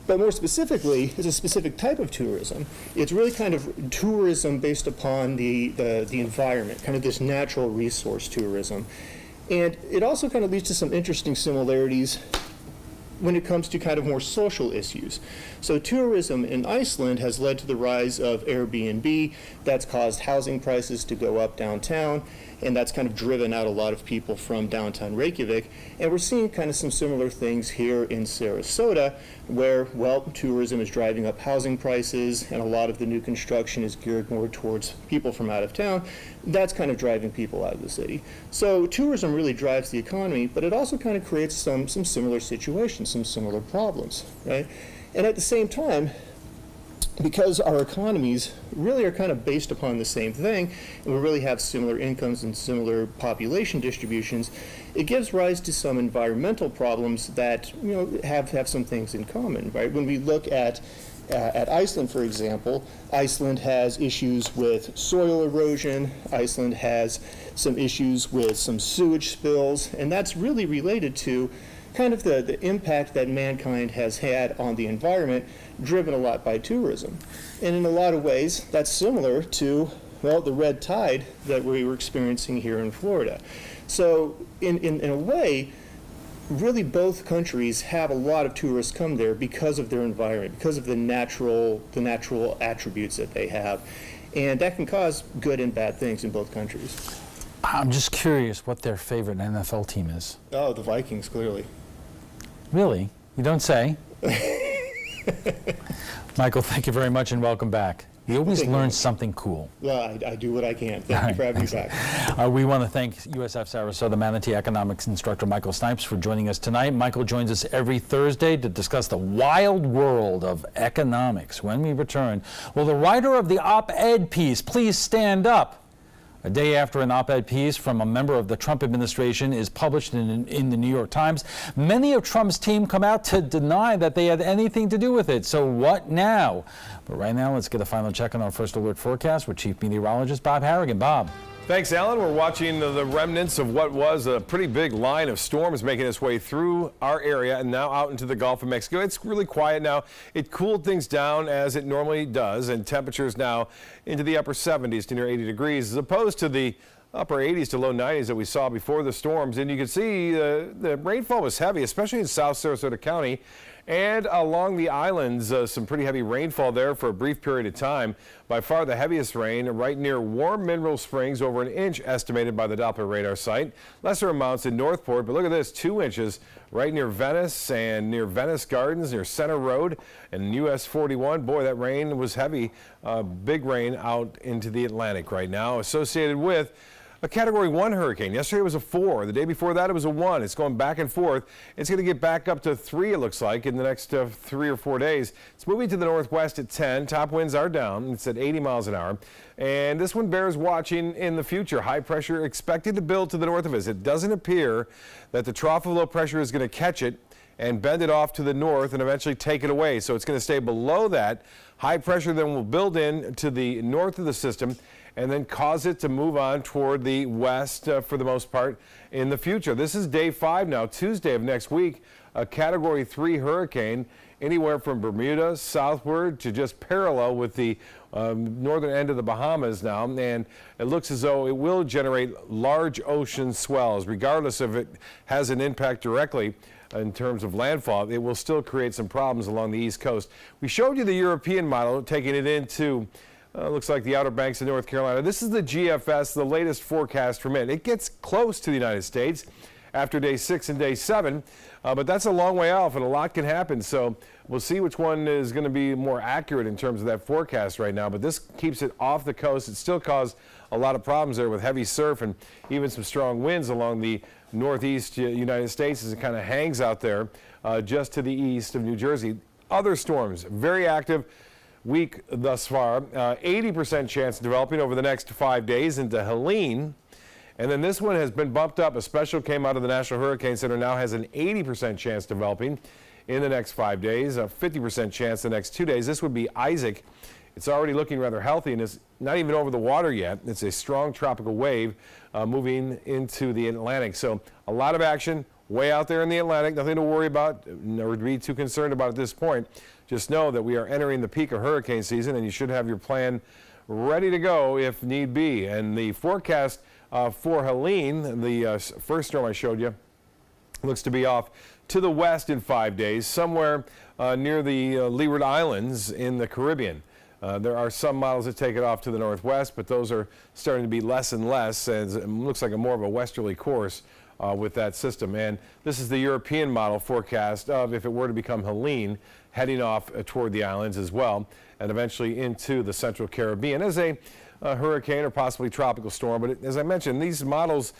But more specifically, it's a specific type of tourism. It's really kind of tourism based upon the environment, kind of this natural resource tourism. And it also kind of leads to some interesting similarities when it comes to kind of more social issues. So tourism in Iceland has led to the rise of Airbnb. That's caused housing prices to go up downtown, and that's kind of driven out a lot of people from downtown Reykjavik. And we're seeing kind of some similar things here in Sarasota, where, well, tourism is driving up housing prices, and a lot of the new construction is geared more towards people from out of town. That's kind of driving people out of the city. So tourism really drives the economy, but it also kind of creates some similar situations, some similar problems, right? And at the same time, because our economies really are kind of based upon the same thing, and we really have similar incomes and similar population distributions, it gives rise to some environmental problems that, you know, have some things in common, right? When we look at Iceland, for example, Iceland has issues with soil erosion. Iceland has some issues with some sewage spills, and that's really related to kind of the impact that mankind has had on the environment, driven a lot by tourism. And in a lot of ways, that's similar to, well, the red tide that we were experiencing here in Florida. So in a way, really both countries have a lot of tourists come there because of their environment, because of the natural attributes that they have. And that can cause good and bad things in both countries. I'm just curious what their favorite NFL team is. Oh, the Vikings, clearly. Really? You don't say? Michael, thank you very much and welcome back. You always learn something cool. Well, I do what I can. Thank you for having me back. We want to thank USF Sarasota Manatee economics instructor Michael Snipes for joining us tonight. Michael joins us every Thursday to discuss the wild world of economics. When we return, will the writer of the op-ed piece please stand up? A day after an op-ed piece from a member of the Trump administration is published in the New York Times, many of Trump's team come out to deny that they had anything to do with it. So what now? But right now, let's get a final check on our first alert forecast with Chief Meteorologist Bob Harrigan. Bob. Thanks, Alan. We're watching the remnants of what was a pretty big line of storms making its way through our area and now out into the Gulf of Mexico. It's really quiet now. It cooled things down as it normally does, and temperatures now into the upper 70s to near 80 degrees, as opposed to the upper 80s to low 90s that we saw before the storms. And you can see the rainfall was heavy, especially in South Sarasota County and along the islands. Some pretty heavy rainfall there for a brief period of time. By far the heaviest rain right near Warm Mineral Springs, over an inch estimated by the Doppler radar site. Lesser amounts in Northport, but look at this, 2 inches right near Venice and near Venice Gardens, near Center Road and US 41. Boy, that rain was heavy. Big rain out into the Atlantic right now, associated with a Category 1 hurricane. Yesterday it was a 4. The day before that it was a 1. It's going back and forth. It's going to get back up to 3, it looks like, in the next 3 or 4 days. It's moving to the northwest at 10. Top winds are down. It's at 80 miles an hour. And this one bears watching in the future. High pressure expected to build to the north of us. It doesn't appear that the trough of low pressure is going to catch it and bend it off to the north and eventually take it away. So it's going to stay below that. High pressure then will build in to the north of the system and then cause it to move on toward the west for the most part in the future. This is day 5 now, Tuesday of next week, a Category 3 hurricane anywhere from Bermuda southward to just parallel with the northern end of the Bahamas now, and it looks as though it will generate large ocean swells. Regardless if it has an impact directly in terms of landfall, it will still create some problems along the East Coast. We showed you the European model, taking it into looks like the Outer Banks of North Carolina. This is the GFS, the latest forecast from it. It gets close to the United States after day 6 and day 7, but that's a long way off and a lot can happen. So we'll see which one is going to be more accurate in terms of that forecast right now, but this keeps it off the coast. It still caused a lot of problems there with heavy surf and even some strong winds along the northeast United States as it kind of hangs out there just to the east of New Jersey. Other storms, very active week thus far. 80% chance of developing over the next 5 days into Helene. And then this one has been bumped up. A special came out of the National Hurricane Center, now has an 80% chance developing in the next 5 days, a 50% chance the next 2 days. This would be Isaac. It's already looking rather healthy and it's not even over the water yet. It's a strong tropical wave moving into the Atlantic. So a lot of action way out there in the Atlantic. Nothing to worry about or be too concerned about at this point. Just know that we are entering the peak of hurricane season and you should have your plan ready to go if need be. And the forecast for Helene, the first storm I showed you, looks to be off to the west in 5 days, somewhere near the Leeward Islands in the Caribbean. There are some models that take it off to the northwest, but those are starting to be less and less, as it looks like a more of a westerly course with that system. And this is the European model forecast of if it were to become Helene, heading off toward the islands as well, and eventually into the central Caribbean as a hurricane or possibly tropical storm. But as I mentioned, these models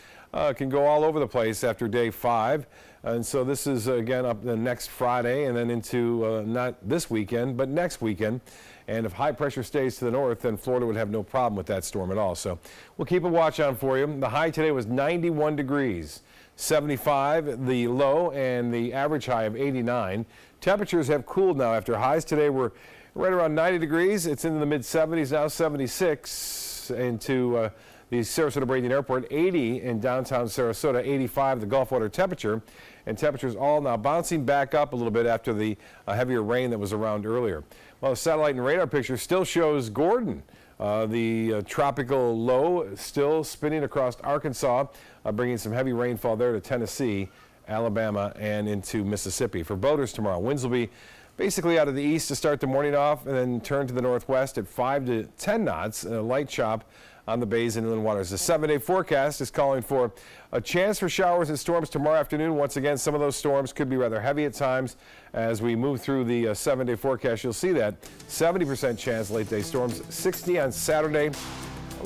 can go all over the place after day 5. And so this is again up the next Friday and then into not this weekend, but next weekend. And if high pressure stays to the north, then Florida would have no problem with that storm at all. So we'll keep a watch on for you. The high today was 91 degrees, 75 the low, and the average high of 89. Temperatures have cooled now after highs today were right around 90 degrees. It's into the mid 70s now, 76 into the Sarasota Bradenton Airport, 80 in downtown Sarasota, 85 the Gulf water temperature. And temperatures all now bouncing back up a little bit after the heavier rain that was around earlier. Well, the satellite and radar picture still shows Gordon, the tropical low, still spinning across Arkansas, bringing some heavy rainfall there to Tennessee, Alabama, and into Mississippi. For boaters tomorrow, winds will be basically out of the east to start the morning off and then turn to the northwest at 5 to 10 knots, a light chop on the bays and inland waters. The 7-day forecast is calling for a chance for showers and storms tomorrow afternoon. Once again, some of those storms could be rather heavy at times. As we move through the 7-day forecast, you'll see that 70% chance late day storms, 60 on Saturday,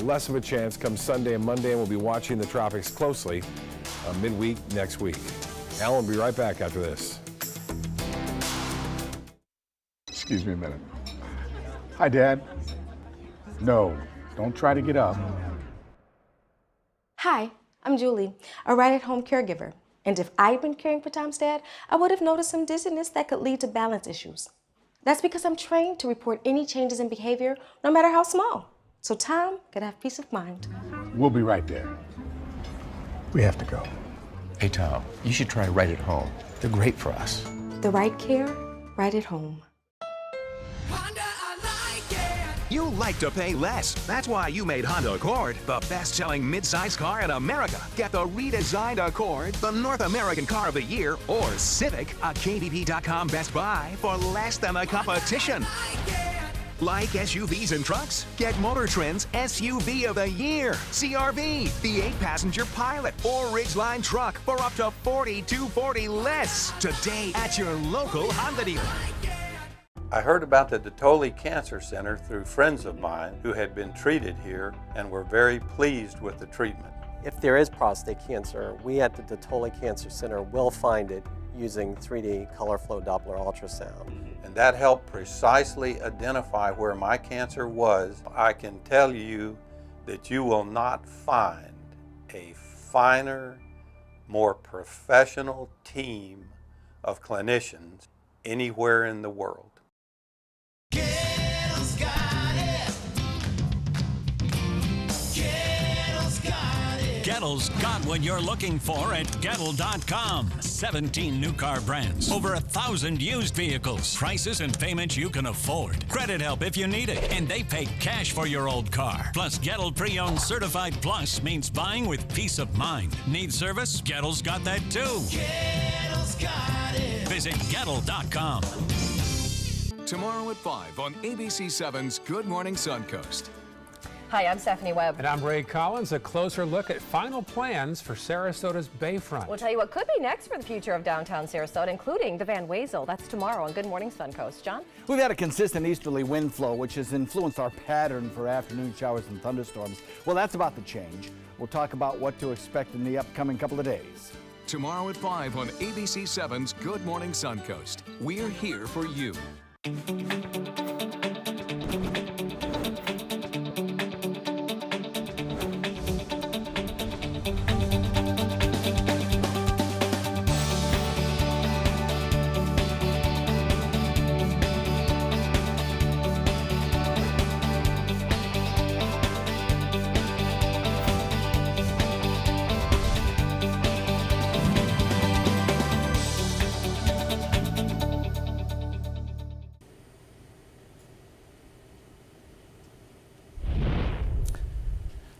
less of a chance come Sunday and Monday, and we'll be watching the tropics closely midweek next week. Alan will be right back after this. Excuse me a minute. Hi, Dad. No, don't try to get up. Hi, I'm Julie, a right-at-home caregiver. And if I'd been caring for Tom's dad, I would have noticed some dizziness that could lead to balance issues. That's because I'm trained to report any changes in behavior, no matter how small, so Tom could have peace of mind. We'll be right there. We have to go. Hey, Tom, you should try Right at Home. They're great for us. The right care, right at home. You like to pay less. That's why you made Honda Accord the best-selling midsize car in America. Get the redesigned Accord, the North American Car of the Year, or Civic, a KBB.com Best Buy for less than the competition. Like SUVs and trucks? Get Motor Trend's SUV of the Year, CRV, the 8-passenger Pilot, or Ridgeline truck for up to $4,240 less today at your local Honda dealer. I heard about the Dotoli Cancer Center through friends of mine who had been treated here and were very pleased with the treatment. If there is prostate cancer, we at the Dotoli Cancer Center will find it using 3D color flow Doppler ultrasound. And that helped precisely identify where my cancer was. I can tell you that you will not find a finer, more professional team of clinicians anywhere in the world. Gettle's got what you're looking for at Gettle.com. 17 new car brands, over 1,000 used vehicles, prices and payments you can afford. Credit help if you need it, and they pay cash for your old car. Plus, Gettle Pre-Owned Certified Plus means buying with peace of mind. Need service? Gettle's got that too. Gettle's got it. Visit Gettle.com. Tomorrow at 5 on ABC7's Good Morning Suncoast. Hi, I'm Stephanie Webb. And I'm Ray Collins. A closer look at final plans for Sarasota's Bayfront. We'll tell you what could be next for the future of downtown Sarasota, including the Van Wezel. That's tomorrow on Good Morning Suncoast. John? We've had a consistent easterly wind flow, which has influenced our pattern for afternoon showers and thunderstorms. Well, that's about to change. We'll talk about what to expect in the upcoming couple of days. Tomorrow at 5 on ABC7's Good Morning Suncoast. We're here for you.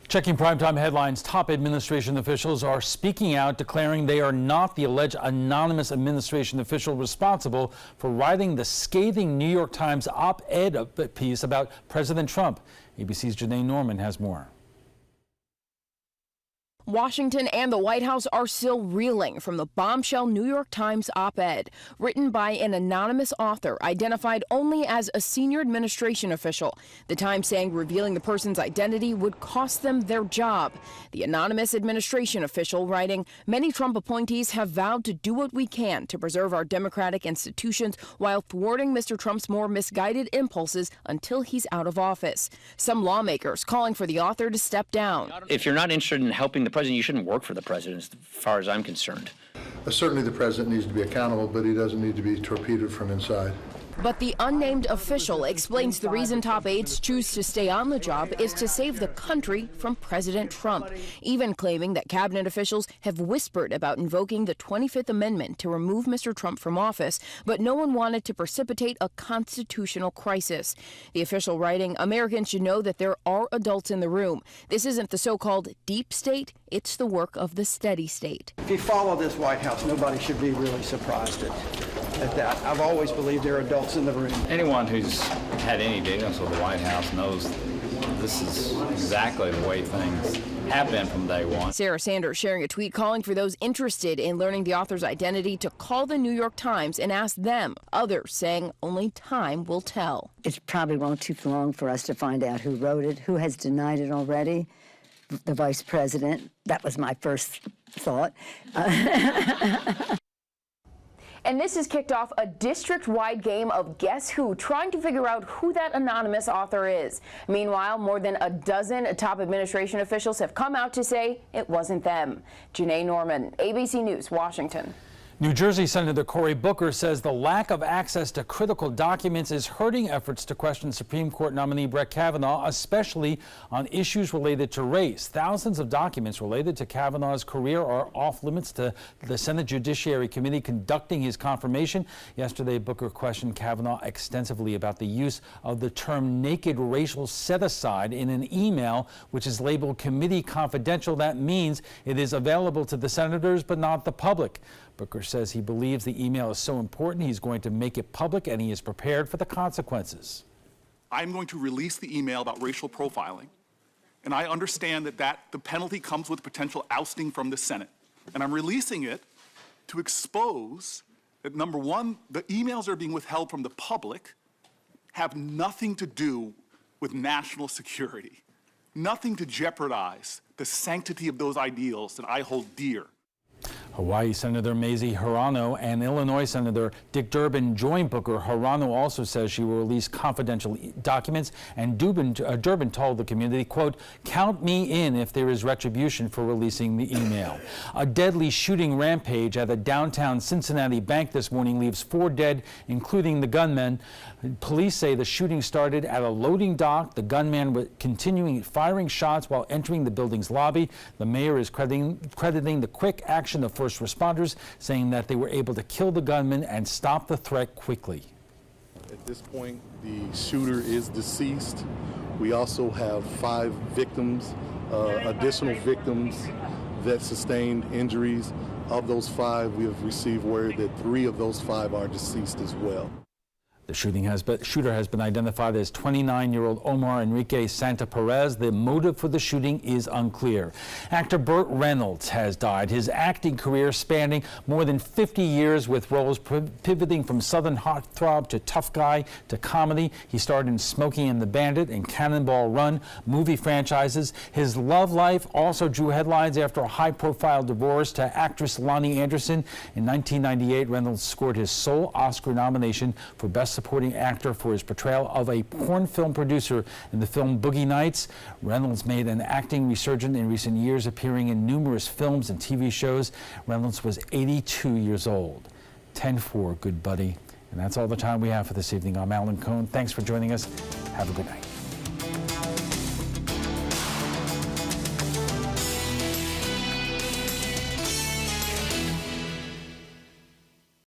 Checking primetime headlines, top administration officials are speaking out, declaring they are not the alleged anonymous administration official responsible for writing the scathing New York Times op-ed piece about President Trump. ABC's Janae Norman has more. Washington and the White House are still reeling from the bombshell New York Times op-ed, written by an anonymous author identified only as a senior administration official. The Times saying revealing the person's identity would cost them their job. The anonymous administration official writing, "Many Trump appointees have vowed to do what we can to preserve our democratic institutions while thwarting Mr. Trump's more misguided impulses until he's out of office." Some lawmakers calling for the author to step down. If you're not interested in helping the president, you shouldn't work for the president, as far as I'm concerned. Certainly the president needs to be accountable, but he doesn't need to be torpedoed from inside. But the unnamed official explains the reason top aides choose to stay on the job is to save the country from President Trump, even claiming that cabinet officials have whispered about invoking the 25th Amendment to remove Mr. Trump from office, but no one wanted to precipitate a constitutional crisis. The official writing, "Americans should know that there are adults in the room. This isn't the so-called deep state, it's the work of the steady state." If you follow this White House, nobody should be really surprised at that. I've always believed there are adults in the room. Anyone who's had any dealings with the White House knows this is exactly the way things have been from day one. Sarah Sanders sharing a tweet calling for those interested in learning the author's identity to call the New York Times and ask them. Others saying only time will tell. It probably won't take long for us to find out who wrote it, who has denied it already. The vice president. That was my first thought. And this has kicked off a district-wide game of Guess Who, trying to figure out who that anonymous author is. Meanwhile, more than a dozen top administration officials have come out to say it wasn't them. Janae Norman, ABC News, Washington. New Jersey Senator Cory Booker says the lack of access to critical documents is hurting efforts to question Supreme Court nominee Brett Kavanaugh, especially on issues related to race. Thousands of documents related to Kavanaugh's career are off limits to the Senate Judiciary Committee conducting his confirmation. Yesterday, Booker questioned Kavanaugh extensively about the use of the term naked racial set-aside in an email which is labeled committee confidential. That means it is available to the senators but not the public. Booker says he believes the email is so important he's going to make it public and he is prepared for the consequences. I'm going to release the email about racial profiling, and I understand that the penalty comes with potential ousting from the Senate. And I'm releasing it to expose that, number one, the emails that are being withheld from the public have nothing to do with national security, nothing to jeopardize the sanctity of those ideals that I hold dear. Hawaii Senator Mazie Hirono and Illinois Senator Dick Durbin joined Booker. Hirono also says she will release confidential documents, and Durbin told the community, quote, "Count me in if there is retribution for releasing the email." A deadly shooting rampage at a downtown Cincinnati bank this morning leaves 4 dead, including the gunman. Police say the shooting started at a loading dock. The gunman was continuing firing shots while entering the building's lobby. The mayor is crediting the quick action of first responders, saying that they were able to kill the gunman and stop the threat quickly. At this point, the shooter is deceased. We also have 5 victims, additional victims that sustained injuries. Of those 5, we have received word that 3 of those 5 are deceased as well. The shooter has been identified as 29-year-old Omar Enrique Santa Perez. The motive for the shooting is unclear. Actor Burt Reynolds has died. His acting career spanning more than 50 years, with roles pivoting from Southern heartthrob to tough guy to comedy. He starred in Smokey and the Bandit and Cannonball Run movie franchises. His love life also drew headlines after a high-profile divorce to actress Lonnie Anderson. In 1998, Reynolds scored his sole Oscar nomination for Best Supporting Actor for his portrayal of a porn film producer in the film Boogie Nights. Reynolds made an acting resurgence in recent years, appearing in numerous films and TV shows. Reynolds was 82 years old. 10-4, good buddy. And that's all the time we have for this evening. I'm Alan Cohn. Thanks for joining us. Have a good night.